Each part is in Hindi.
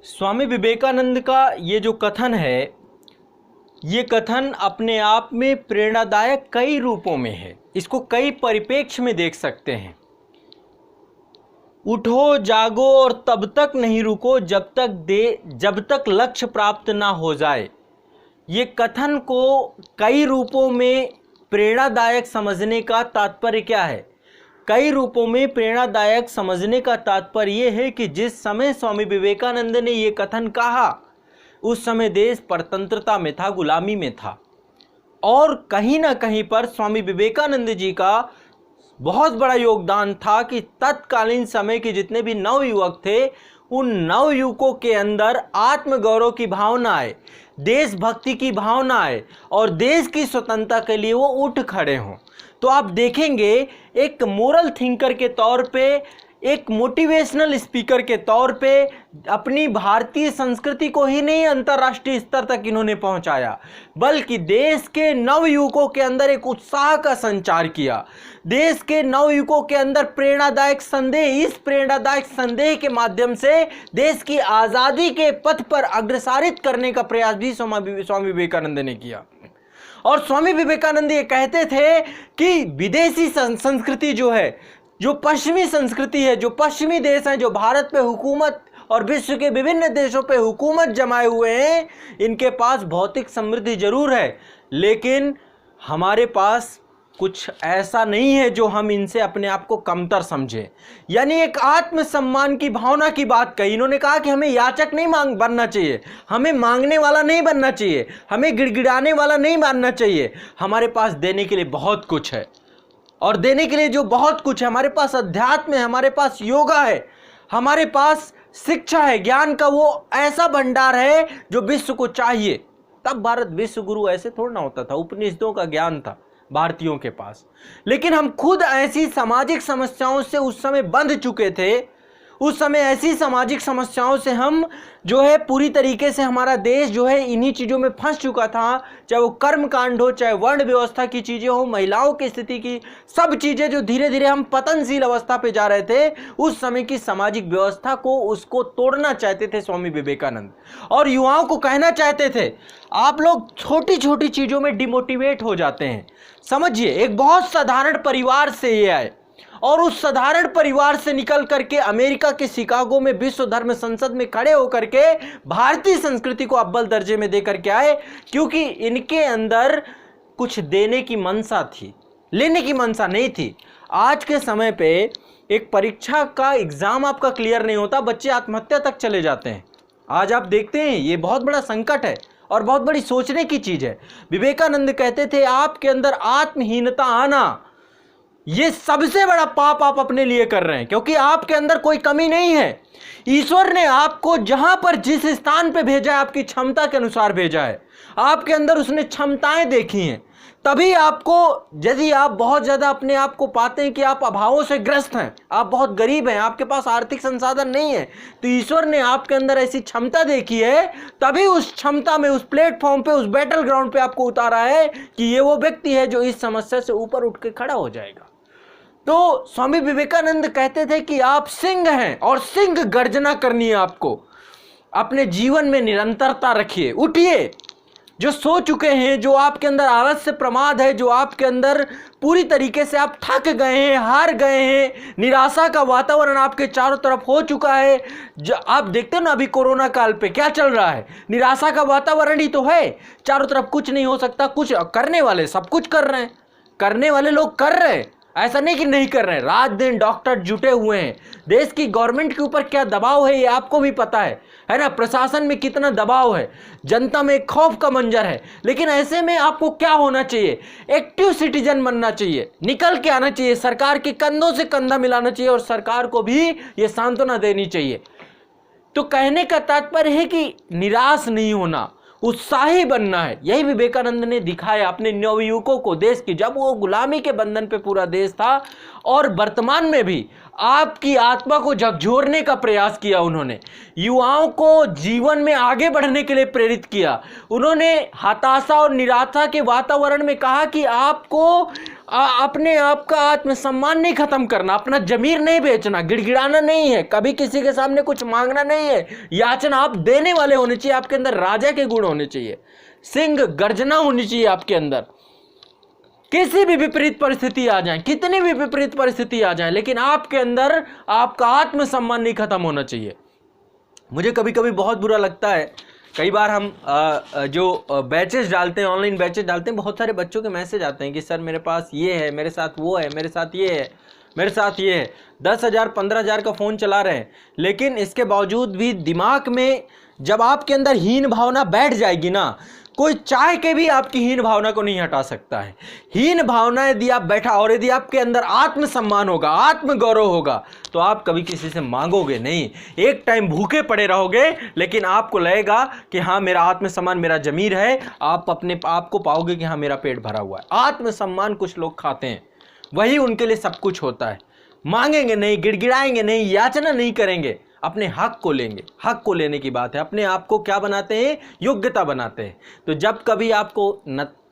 स्वामी विवेकानंद का ये जो कथन है, ये कथन अपने आप में प्रेरणादायक कई रूपों में है। इसको कई परिप्रेक्ष्य में देख सकते हैं। उठो जागो और तब तक नहीं रुको जब तक लक्ष्य प्राप्त ना हो जाए। ये कथन को कई रूपों में प्रेरणादायक समझने का तात्पर्य क्या है? कई रूपों में प्रेरणादायक समझने का तात्पर्य ये है कि जिस समय स्वामी विवेकानंद ने ये कथन कहा उस समय देश परतंत्रता में था, गुलामी में था, और कहीं ना कहीं पर स्वामी विवेकानंद जी का बहुत बड़ा योगदान था कि तत्कालीन समय के जितने भी नवयुवक थे उन नवयुवकों के अंदर आत्मगौरव की भावना आए, देशभक्ति की भावना आए और देश की स्वतंत्रता के लिए वो उठ खड़े हों। तो आप देखेंगे एक मोरल थिंकर के तौर पे, एक मोटिवेशनल स्पीकर के तौर पे अपनी भारतीय संस्कृति को ही नहीं अंतर्राष्ट्रीय स्तर तक इन्होंने पहुंचाया, बल्कि देश के नवयुवकों के अंदर एक उत्साह का संचार किया। देश के नवयुवकों के अंदर प्रेरणादायक संदेह, इस प्रेरणादायक संदेह के माध्यम से देश की आज़ादी के पथ पर अग्रसारित करने का प्रयास भी स्वामी विवेकानंद ने किया। और स्वामी विवेकानंद ये कहते थे कि विदेशी संस्कृति जो है, जो पश्चिमी संस्कृति है, जो पश्चिमी देश हैं, जो भारत पे हुकूमत और विश्व के विभिन्न देशों पे हुकूमत जमाए हुए हैं, इनके पास भौतिक समृद्धि जरूर है, लेकिन हमारे पास कुछ ऐसा नहीं है जो हम इनसे अपने आप को कमतर समझें। यानी एक आत्मसम्मान की भावना की बात कही। इन्होंने कहा कि हमें याचक नहीं बनना चाहिए, हमें मांगने वाला नहीं बनना चाहिए, हमें गिड़गिड़ाने वाला नहीं बनना चाहिए। हमारे पास देने के लिए बहुत कुछ है, और देने के लिए जो बहुत कुछ है, हमारे पास अध्यात्म है, हमारे पास योगा है, हमारे पास शिक्षा है, ज्ञान का वो ऐसा भंडार है जो विश्व को चाहिए। तब भारत विश्व गुरु ऐसे थोड़ा ना होता था, उपनिषदों का ज्ञान था भारतीयों के पास। लेकिन हम खुद ऐसी सामाजिक समस्याओं से उस समय बंध चुके थे, उस समय ऐसी सामाजिक समस्याओं से हम जो है पूरी तरीके से हमारा देश जो है इन्हीं चीज़ों में फंस चुका था, चाहे वो कर्म कांड हो, चाहे वर्ण व्यवस्था की चीज़ें हो, महिलाओं की स्थिति की, सब चीज़ें जो धीरे धीरे हम पतनशील अवस्था पे जा रहे थे। उस समय की सामाजिक व्यवस्था को, उसको तोड़ना चाहते थे स्वामी विवेकानंद, और युवाओं को कहना चाहते थे आप लोग छोटी छोटी चीज़ों में डिमोटिवेट हो जाते हैं। समझिए, एक बहुत साधारण परिवार से ये आए और उस साधारण परिवार से निकल करके अमेरिका के शिकागो में विश्व धर्म संसद में खड़े होकर के भारतीय संस्कृति को अव्वल दर्जे में दे करके आए, क्योंकि इनके अंदर कुछ देने की मनसा थी, लेने की मनसा नहीं थी। आज के समय पे एक परीक्षा का एग्जाम आपका क्लियर नहीं होता, बच्चे आत्महत्या तक चले जाते हैं। आज आप देखते हैं ये बहुत बड़ा संकट है और बहुत बड़ी सोचने की चीज है। विवेकानंद कहते थे आपके अंदर आत्महीनता आना, ये सबसे बड़ा पाप आप अपने लिए कर रहे हैं, क्योंकि आपके अंदर कोई कमी नहीं है। ईश्वर ने आपको जहां पर जिस स्थान पे भेजा है आपकी क्षमता के अनुसार भेजा है, आपके अंदर उसने क्षमताएं देखी हैं। तभी आपको, यदि आप बहुत ज़्यादा अपने आप को पाते हैं कि आप अभावों से ग्रस्त हैं, आप बहुत गरीब हैं, आपके पास आर्थिक संसाधन नहीं है, तो ईश्वर ने आपके अंदर ऐसी क्षमता देखी है, तभी उस क्षमता में, उस प्लेटफॉर्म पे, उस बैटल ग्राउंड पे आपको उतारा है कि ये वो व्यक्ति है जो इस समस्या से ऊपर उठ के खड़ा हो जाएगा। तो स्वामी विवेकानंद कहते थे कि आप सिंह हैं और सिंह गर्जना करनी है आपको। अपने जीवन में निरंतरता रखिए, उठिए। जो सो चुके हैं, जो आपके अंदर आलस्य प्रमाद है, जो आपके अंदर पूरी तरीके से आप थक गए हैं, हार गए हैं, निराशा का वातावरण आपके चारों तरफ हो चुका है। आप देखते हो ना अभी कोरोना काल पे क्या चल रहा है, निराशा का वातावरण ही तो है। चारों तरफ कुछ नहीं हो सकता, कुछ करने वाले सब कुछ कर रहे हैं, करने वाले लोग कर रहे हैं, ऐसा नहीं कि नहीं कर रहे हैं। रात दिन डॉक्टर जुटे हुए हैं। देश की गवर्नमेंट के ऊपर क्या दबाव है ये आपको भी पता है ना, प्रशासन में कितना दबाव है, जनता में खौफ का मंजर है। लेकिन ऐसे में आपको क्या होना चाहिए? एक्टिव सिटीजन बनना चाहिए, निकल के आना चाहिए, सरकार के कंधों से कंधा मिलाना चाहिए और सरकार को भी ये सांत्वना देनी चाहिए। तो कहने का तात्पर्य है कि निराश नहीं होना, उत्साही बनना है। यही विवेकानंद ने दिखाया अपने नवयुवकों को, देश की, जब वो गुलामी के बंधन पे पूरा देश था, और वर्तमान में भी आपकी आत्मा को झकझोरने का प्रयास किया। उन्होंने युवाओं को जीवन में आगे बढ़ने के लिए प्रेरित किया। उन्होंने हताशा और निराशा के वातावरण में कहा कि आपको अपने आप का आत्मसम्मान नहीं खत्म करना, अपना जमीर नहीं बेचना, गिड़गिड़ाना नहीं है, कभी किसी के सामने कुछ मांगना नहीं है, याचना आप देने वाले होने चाहिए, आपके अंदर राजा के गुण होने चाहिए, सिंह गर्जना होनी चाहिए आपके अंदर। किसी भी विपरीत परिस्थिति आ जाए, कितनी भी विपरीत परिस्थिति आ जाए, लेकिन आपके अंदर आपका आत्मसम्मान नहीं खत्म होना चाहिए। मुझे कभी कभी बहुत बुरा लगता है, कई बार हम जो बैचेस डालते हैं, ऑनलाइन बैचेस डालते हैं, बहुत सारे बच्चों के मैसेज आते हैं कि सर मेरे पास ये है, मेरे साथ वो है, मेरे साथ ये है, मेरे साथ ये है। 10,000 15,000 का फ़ोन चला रहे हैं, लेकिन इसके बावजूद भी दिमाग में जब आपके अंदर हीन भावना बैठ जाएगी ना, कोई चाह के भी आपकी हीन भावना को नहीं हटा सकता है। हीन भावना यदि आप बैठा, और यदि आपके अंदर आत्मसम्मान होगा, आत्मगौरव होगा, तो आप कभी किसी से मांगोगे नहीं। एक टाइम भूखे पड़े रहोगे, लेकिन आपको लगेगा कि हाँ मेरा आत्मसम्मान, मेरा जमीर है। आप अपने आप को पाओगे कि हाँ मेरा पेट भरा हुआ है। आत्मसम्मान कुछ लोग खाते हैं, वही उनके लिए सब कुछ होता है। मांगेंगे नहीं, गिड़गिड़ाएंगे नहीं, याचना नहीं करेंगे, अपने हक को लेंगे। हक को लेने की बात है। अपने आप को क्या बनाते हैं? योग्यता बनाते हैं। तो जब कभी आपको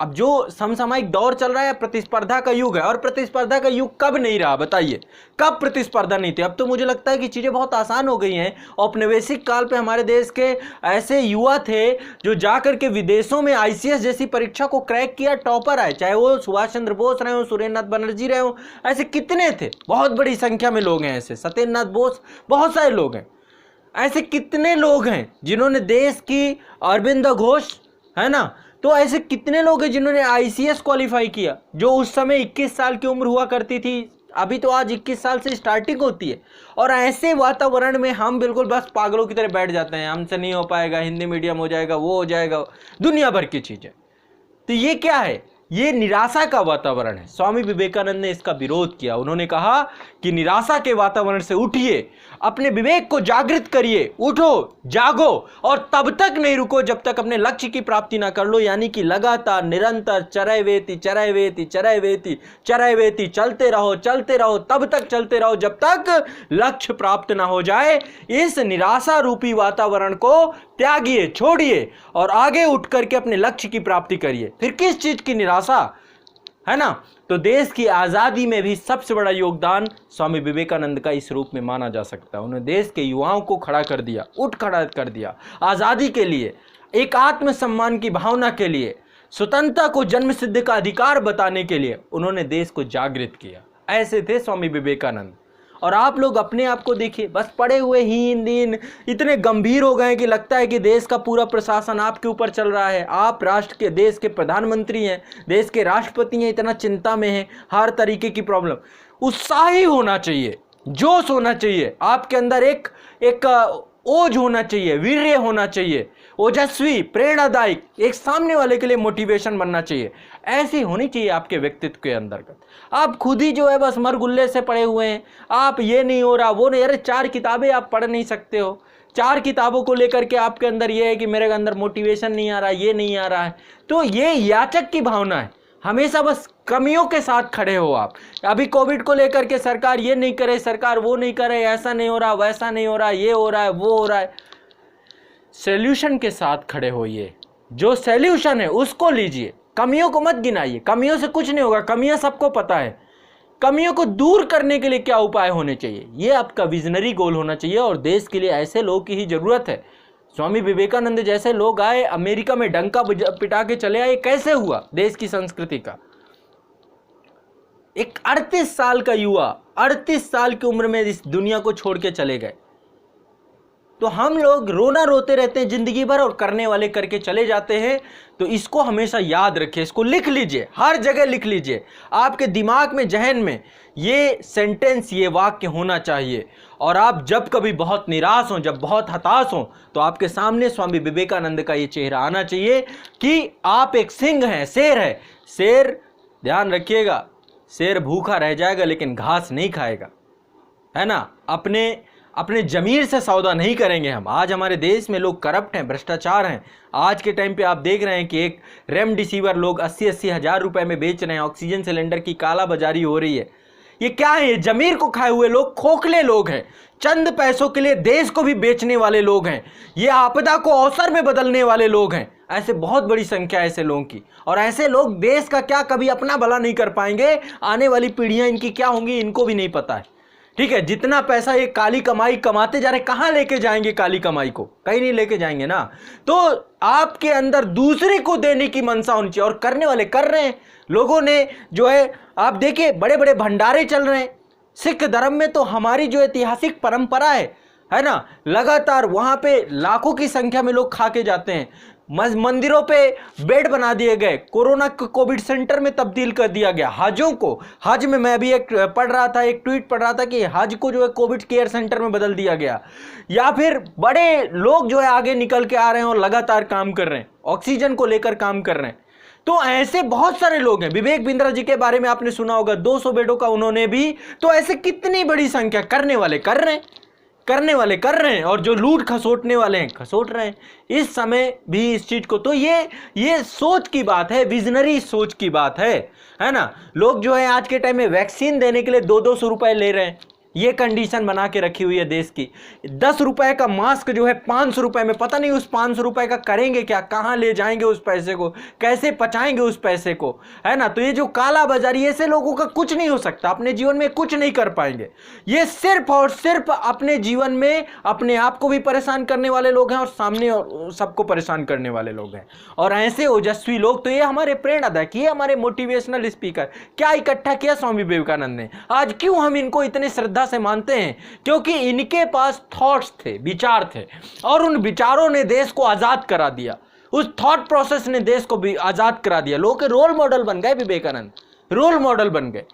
अब जो समसामयिक दौर चल रहा है, प्रतिस्पर्धा का युग है, और प्रतिस्पर्धा का युग कब नहीं रहा बताइए? कब प्रतिस्पर्धा नहीं थी? अब तो मुझे लगता है कि चीज़ें बहुत आसान हो गई हैं। औपनिवेशिक काल पे हमारे देश के ऐसे युवा थे जो जाकर के विदेशों में ICS जैसी परीक्षा को क्रैक किया, टॉपर आए, चाहे वो सुभाष चंद्र बोस रहे हो, सुरेंद्रनाथ बनर्जी रहे हो, ऐसे कितने थे, बहुत बड़ी संख्या में लोग हैं ऐसे, सत्येंद्रनाथ बोस, बहुत सारे लोग हैं ऐसे, कितने लोग हैं जिन्होंने देश की, अरविंद घोष है ना, तो ऐसे कितने लोग हैं जिन्होंने ICS क्वालिफाई किया, जो उस समय 21 साल की उम्र हुआ करती थी। अभी तो आज 21 साल से स्टार्टिंग होती है। और ऐसे वातावरण में हम बिल्कुल बस पागलों की तरह बैठ जाते हैं, हमसे नहीं हो पाएगा, हिंदी मीडियम हो जाएगा, वो हो जाएगा, दुनिया भर की चीज़ें। तो ये क्या है? ये निराशा का वातावरण है। स्वामी विवेकानंद ने इसका विरोध किया। उन्होंने कहा कि निराशा के वातावरण से उठिए, अपने विवेक को जागृत करिए, उठो, जागो, और तब तक नहीं रुको जब तक अपने लक्ष्य की प्राप्ति ना कर लो। यानी कि लगातार, निरंतर चरैवेति चरैवेति चरैवेति चरैवेति, चलते रहो, तब तक चलते रहो जब तक लक्ष्य प्राप्त ना हो जाए। इस निराशा रूपी वातावरण को त्यागिए, छोड़िए, और आगे उठ करके अपने लक्ष्य की प्राप्ति करिए। फिर किस चीज की निराशा, है ना? तो देश की आजादी में भी सबसे बड़ा योगदान स्वामी विवेकानंद का इस रूप में माना जा सकता है। उन्होंने देश के युवाओं को खड़ा कर दिया, खड़ा कर दिया आजादी के लिए, एक आत्मसम्मान की भावना के लिए, स्वतंत्रता को जन्मसिद्ध का अधिकार बताने के लिए उन्होंने देश को जागृत किया। ऐसे थे स्वामी विवेकानंद। और आप लोग अपने आप को देखिए, बस पड़े हुए हीन दीन इतने गंभीर हो गए कि लगता है कि देश का पूरा प्रशासन आपके ऊपर चल रहा है। आप राष्ट्र के, देश के प्रधानमंत्री हैं, देश के राष्ट्रपति हैं, इतना चिंता में हैं, हर तरीके की प्रॉब्लम। उत्साही होना चाहिए, जोश होना चाहिए, आपके अंदर एक ओज होना चाहिए, वीर्य होना चाहिए, ओजस्वी, प्रेरणादायक, एक सामने वाले के लिए मोटिवेशन बनना चाहिए। ऐसी होनी चाहिए आपके व्यक्तित्व के अंतर्गत। आप खुद ही जो है बस मरगुल्ले से पड़े हुए हैं, आप ये नहीं हो रहा, वो नहीं, अरे 4 किताबें आप पढ़ नहीं सकते हो, 4 किताबों को लेकर के आपके अंदर ये है कि मेरे अंदर मोटिवेशन नहीं आ रहा, ये नहीं आ रहा है, तो ये याचक की भावना है। हमेशा बस कमियों के साथ खड़े हो आप। अभी कोविड को लेकर के सरकार ये नहीं करे, सरकार वो नहीं करे, ऐसा नहीं हो रहा, वैसा नहीं हो रहा, ये हो रहा है, वो हो रहा है। सॉल्यूशन के साथ खड़े होइए, जो सॉल्यूशन है उसको लीजिए, कमियों को मत गिनाइए। कमियों से कुछ नहीं होगा, कमियां सबको पता है। कमियों को दूर करने के लिए क्या उपाय होने चाहिए, ये आपका विजनरी गोल होना चाहिए। और देश के लिए ऐसे लोग की ही जरूरत है। स्वामी विवेकानंद जैसे लोग आए, अमेरिका में डंका पिटा के चले आए, कैसे हुआ? देश की संस्कृति का एक 38 साल का युवा 38 साल की उम्र में इस दुनिया को छोड़ के चले गए। तो हम लोग रोना रोते रहते हैं जिंदगी भर और करने वाले करके चले जाते हैं। तो इसको हमेशा याद रखिए, इसको लिख लीजिए, हर जगह लिख लीजिए, आपके दिमाग में, जहन में ये सेंटेंस, ये वाक्य होना चाहिए। और आप जब कभी बहुत निराश हों, जब बहुत हताश हों, तो आपके सामने स्वामी विवेकानंद का ये चेहरा आना चाहिए कि आप एक सिंह हैं, शेर है। शेर, ध्यान रखिएगा, शेर भूखा रह जाएगा लेकिन घास नहीं खाएगा, है ना? अपने जमीर से सौदा नहीं करेंगे हम। आज हमारे देश में लोग करप्ट हैं, भ्रष्टाचार हैं। आज के टाइम पे आप देख रहे हैं कि एक रेमडेसिविर लोग 80-80 हज़ार रुपए में बेच रहे हैं, ऑक्सीजन सिलेंडर की कालाबाजारी हो रही है। ये क्या है? ये जमीर को खाए हुए लोग, खोखले लोग हैं, चंद पैसों के लिए देश को भी बेचने वाले लोग हैं, ये आपदा को अवसर में बदलने वाले लोग हैं। ऐसे बहुत बड़ी संख्या है ऐसे लोगों की, और ऐसे लोग देश का क्या कभी अपना भला नहीं कर पाएंगे। आने वाली पीढ़ियां इनकी क्या होंगी इनको भी नहीं पता है। ठीक है, जितना पैसा ये काली कमाई कमाते जा रहे, कहां लेके जाएंगे काली कमाई को? कहीं नहीं लेके जाएंगे ना। तो आपके अंदर दूसरे को देने की मनसा होनी चाहिए, और करने वाले कर रहे हैं। लोगों ने जो है, आप देखिए बड़े बड़े भंडारे चल रहे हैं। सिख धर्म में तो हमारी जो ऐतिहासिक परंपरा है ना, लगातार वहां पे लाखों की संख्या में लोग खा के जाते हैं। मंदिरों पे बेड बना दिए गए, कोरोना कोविड सेंटर में तब्दील कर दिया गया। हजों को, हज में मैं अभी एक पढ़ रहा था, एक ट्वीट पढ़ रहा था कि हज को जो है कोविड केयर सेंटर में बदल दिया गया। या फिर बड़े लोग जो है आगे निकल के आ रहे हैं और लगातार काम कर रहे हैं, ऑक्सीजन को लेकर काम कर रहे हैं। तो ऐसे बहुत सारे लोग हैं। विवेक बिंद्रा जी के बारे में आपने सुना होगा, 200 बेडों का उन्होंने भी। तो ऐसे कितनी बड़ी संख्या, करने वाले कर रहे हैं, करने वाले कर रहे हैं, और जो लूट खसोटने वाले हैं खसोट रहे हैं इस समय भी इस चीज को। तो ये सोच की बात है, विजनरी सोच की बात है ना। लोग जो है आज के टाइम में वैक्सीन देने के लिए 200 रुपए ले रहे हैं। ये कंडीशन बना के रखी हुई है देश की। 10 रुपए का मास्क जो है 500 रुपए में, पता नहीं उस 500 रुपए का करेंगे क्या, कहां ले जाएंगे उस पैसे को, कैसे पचाएंगे उस पैसे को, है ना। तो ये जो काला बाजारी, ऐसे लोगों का कुछ नहीं हो सकता, अपने जीवन में कुछ नहीं कर पाएंगे। ये सिर्फ और सिर्फ अपने जीवन में अपने आप को भी परेशान करने वाले लोग हैं, और सामने सबको परेशान करने वाले लोग हैं। और ऐसे ओजस्वी लोग, तो ये हमारे प्रेरणादायक, ये हमारे मोटिवेशनल स्पीकर। क्या इकट्ठा किया स्वामी विवेकानंद ने? आज क्यों हम इनको इतने श्रद्धा से मानते हैं? क्योंकि इनके पास थॉट्स थे, विचार थे, और उन विचारों ने देश को आजाद करा दिया। उस थॉट प्रोसेस ने देश को भी आजाद करा दिया। लोगों के रोल मॉडल बन गए विवेकानंद, रोल मॉडल बन गए।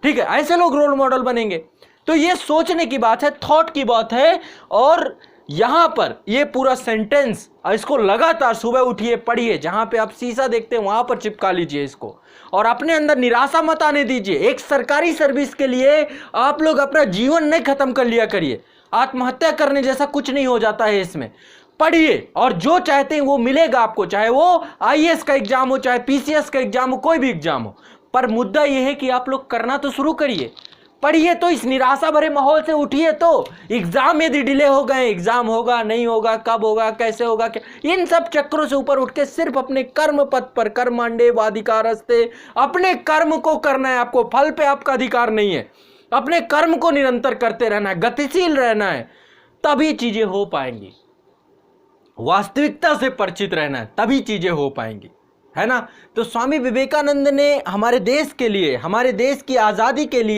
ठीक है, ऐसे लोग रोल मॉडल बनेंगे। तो ये सोचने की बात है, थॉट की बात है। और यहां पर ये पूरा सेंटेंस, इसको लगातार सुबह उठिए, पढ़िए, जहां पे आप शीशा देखते हैं वहां पर चिपका लीजिए इसको, और अपने अंदर निराशा मत आने दीजिए। एक सरकारी सर्विस के लिए आप लोग अपना जीवन नहीं खत्म कर लिया करिए। आत्महत्या करने जैसा कुछ नहीं हो जाता है इसमें। पढ़िए, और जो चाहते हैं वो मिलेगा आपको, चाहे वो आईएएस का एग्जाम हो, चाहे पीसीएस का एग्जाम हो, कोई भी एग्जाम हो। पर मुद्दा यह है कि आप लोग करना तो शुरू करिए। पढ़िए, तो इस निराशा भरे माहौल से उठिए। तो एग्जाम यदि डिले हो गए, एग्जाम होगा नहीं होगा, कब होगा, कैसे होगा, क्या, इन सब चक्रों से ऊपर उठ के सिर्फ अपने कर्म पथ पर, कर्मांडे वाधिकारस्ते, अपने कर्म को करना है आपको। फल पे आपका अधिकार नहीं है। अपने कर्म को निरंतर करते रहना है, गतिशील रहना है, तभी चीजें हो पाएंगी। वास्तविकता से परिचित रहना है, तभी चीजें हो पाएंगी, है ना। तो स्वामी विवेकानंद ने हमारे देश के लिए, हमारे देश की आजादी के लिए